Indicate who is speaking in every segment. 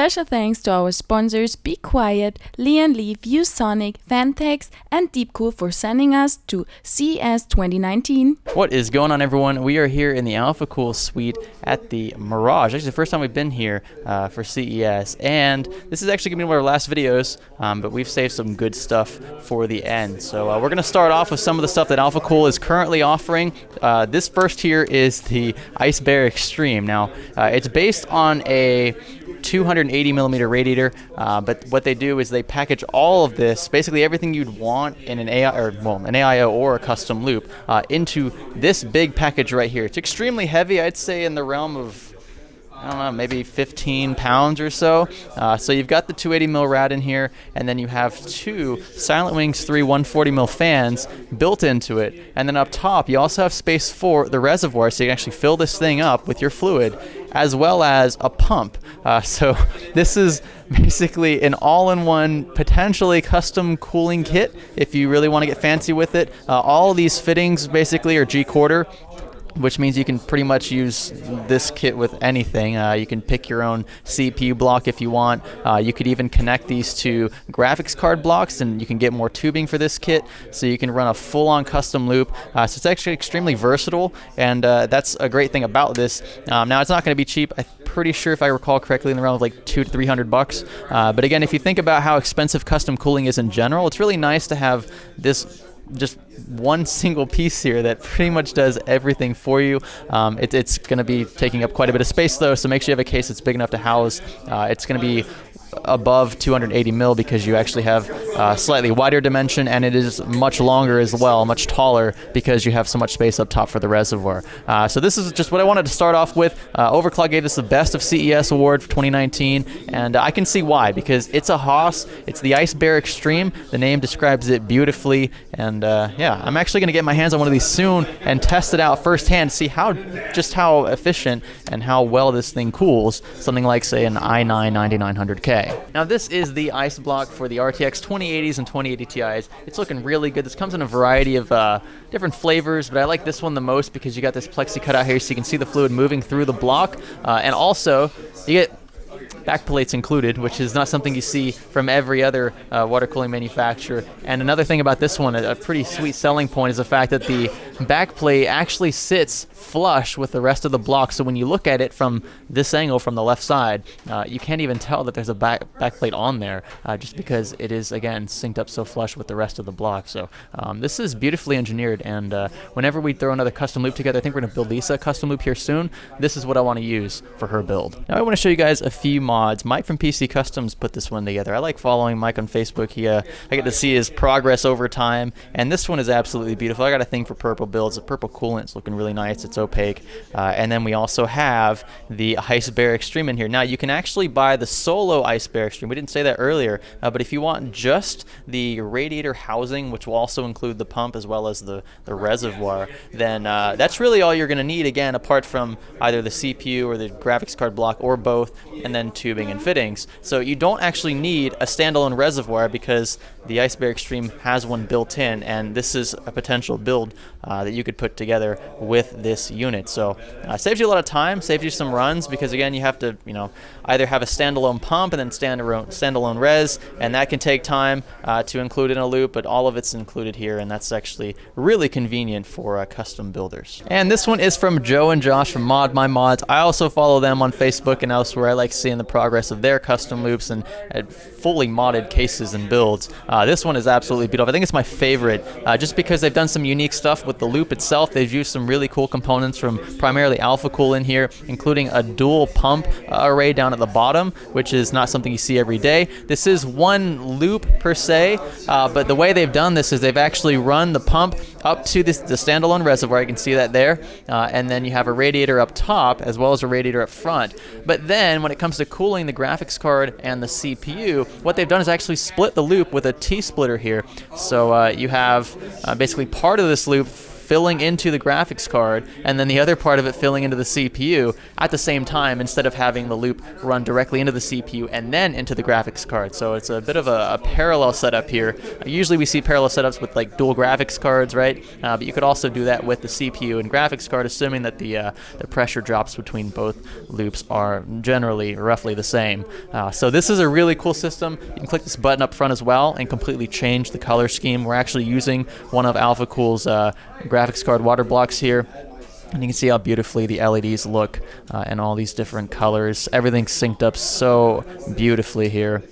Speaker 1: Special thanks to our sponsors Be Quiet, Leon Lee, ViewSonic, Vantex, and Deepcool for sending us to CES 2019.
Speaker 2: What is going on, everyone? We are here in the Alphacool suite at the Mirage. Actually, the first time we've been here for CES, and this is actually going to be one of our last videos, but we've saved some good stuff for the end. So we're going to start off with some of the stuff that Alphacool is currently offering. This first here is the Ice Bear Extreme. Now, it's based on a 280 millimeter radiator, but what they do is they package all of this, basically everything you'd want in an AIO or a custom loop, into this big package right here. It's extremely heavy. I'd say in the realm of, I don't know, maybe 15 pounds or so. So you've got the 280 mil rad in here, and then you have two Silent Wings 3 140 mil fans built into it. And then up top, you also have space for the reservoir, so you can actually fill this thing up with your fluid, as well as a pump. So this is basically an all-in-one, potentially custom cooling kit if you really want to get fancy with it. All these fittings basically are G-quarter, which means you can pretty much use this kit with anything. You can pick your own CPU block if you want. You could even connect these to graphics card blocks, and you can get more tubing for this kit, so you can run a full-on custom loop. So it's actually extremely versatile, and that's a great thing about this. Now, it's not going to be cheap. I'm pretty sure, if I recall correctly, in the realm of like $200 to $300. But again, if you think about how expensive custom cooling is in general, it's really nice to have this just one single piece here that pretty much does everything for you. It's going to be taking up quite a bit of space though, so make sure you have a case that's big enough to house. It's going to be above 280 mil because you actually have slightly wider dimension, and it is much longer as well, much taller, because you have so much space up top for the reservoir. So this is just what I wanted to start off with. Overclock gave this the Best of CES award for 2019, and I can see why, because it's a Haas. It's the Ice Bear Extreme. The name describes it beautifully, and yeah, I'm actually going to get my hands on one of these soon and test it out firsthand, see how efficient and how well this thing cools something like, say, an i9 9900K. Now, this is the ice block for the RTX 2080s and 2080 Ti's. It's looking really good. This comes in a variety of different flavors, but I like this one the most because you got this plexi cutout here, so you can see the fluid moving through the block, and also you get back plates included, which is not something you see from every other water cooling manufacturer. And another thing about this one, a pretty sweet selling point, is the fact that the back plate actually sits flush with the rest of the block. So when you look at it from this angle, from the left side, you can't even tell that there's a back plate on there, just because it is, again, synced up so flush with the rest of the block. So this is beautifully engineered, and whenever we throw another custom loop together, I think we're going to build Lisa a custom loop here soon. This is what I want to use for her build. Now I want to show you guys a few mods. Mike from PC Customs put this one together. I like following Mike on Facebook. I get to see his progress over time, and this one is absolutely beautiful. I got a thing for purple builds. The purple coolant is looking really nice. It's opaque. And then we also have the Ice Bear Extreme in here. Now, you can actually buy the solo Ice Bear Extreme. We didn't say that earlier, but if you want just the radiator housing, which will also include the pump as well as the reservoir, then that's really all you're going to need, again, apart from either the CPU or the graphics card block or both, and then tubing and fittings. So you don't actually need a standalone reservoir because the Ice Bear Extreme has one built in, and this is a potential build that you could put together with this unit. So saves you a lot of time, saves you some runs, because again, you have to either have a standalone pump and then standalone res, and that can take time to include in a loop, but all of it's included here, and that's actually really convenient for custom builders. And this one is from Joe and Josh from Mod My Mods. I also follow them on Facebook and elsewhere. I like seeing the progress of their custom loops and fully modded cases and builds. This one is absolutely beautiful. I think it's my favorite, just because they've done some unique stuff with the loop itself. They've used some really cool components from primarily Alphacool in here, including a dual pump array down at the bottom, which is not something you see every day. This is one loop per se, but the way they've done this is they've actually run the pump up to the standalone reservoir. You can see that there, and then you have a radiator up top as well as a radiator up front. But then when it comes to cooling the graphics card and the CPU, what they've done is actually split the loop with a T-splitter here. So you have basically part of this loop filling into the graphics card and then the other part of it filling into the CPU at the same time, instead of having the loop run directly into the CPU and then into the graphics card. So it's a bit of a parallel setup here. Usually we see parallel setups with like dual graphics cards, right? But you could also do that with the CPU and graphics card, assuming that the pressure drops between both loops are generally roughly the same. So this is a really cool system. You can click this button up front as well and completely change the color scheme. We're actually using one of Alphacool's graphics card water blocks here. And you can see how beautifully the LEDs look in all these different colors. Everything's synced up so beautifully here.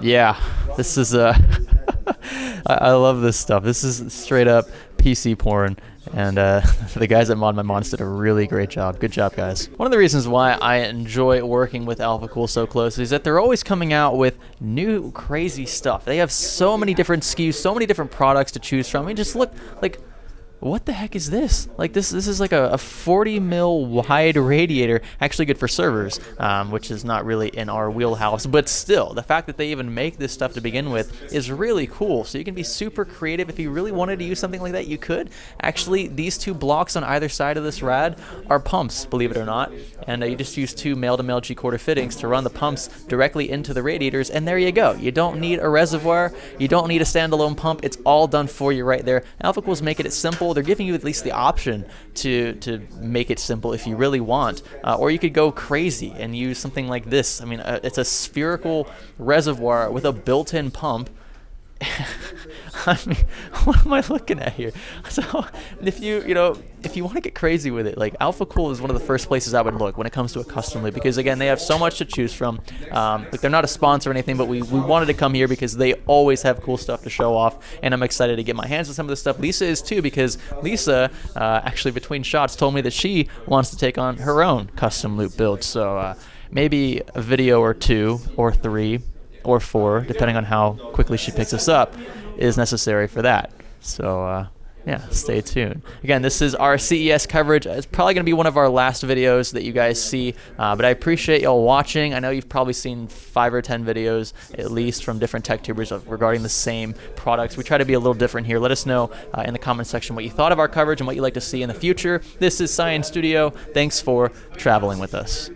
Speaker 2: Yeah, this is I love this stuff. This is straight up PC porn. And the guys at Mod My Mods did a really great job. Good job, guys. One of the reasons why I enjoy working with Alphacool so closely is that they're always coming out with new crazy stuff. They have so many different SKUs, so many different products to choose from. I mean, just look, like, what the heck is this? Like this is like a 40 mil wide radiator, actually good for servers, which is not really in our wheelhouse, but still, the fact that they even make this stuff to begin with is really cool. So you can be super creative. If you really wanted to use something like that, you could. Actually, these two blocks on either side of this rad are pumps, believe it or not, and you just use two male-to-male G-quarter fittings to run the pumps directly into the radiators, and there you go. You don't need a reservoir, you don't need a standalone pump, it's all done for you right there. Alphacool's making it simple. They're giving you at least the option to make it simple if you really want, or you could go crazy and use something like this. I mean, it's a spherical reservoir with a built-in pump. I mean, what am I looking at here? So if you want to get crazy with it, like Alphacool is one of the first places I would look when it comes to a custom loop, because again, they have so much to choose from. Like, they're not a sponsor or anything, but we wanted to come here because they always have cool stuff to show off, and I'm excited to get my hands on some of this stuff. Lisa is too, because Lisa actually between shots told me that she wants to take on her own custom loop build. So maybe a video or 2 or 3 or 4, depending on how quickly she picks us up, is necessary for that. So yeah, stay tuned. Again, this is our CES coverage. It's probably going to be one of our last videos that you guys see, but I appreciate y'all watching. I know you've probably seen 5 or 10 videos at least from different tech tubers regarding the same products. We try to be a little different here. Let us know in the comment section what you thought of our coverage and what you'd like to see in the future. This is Science Studio. Thanks for traveling with us.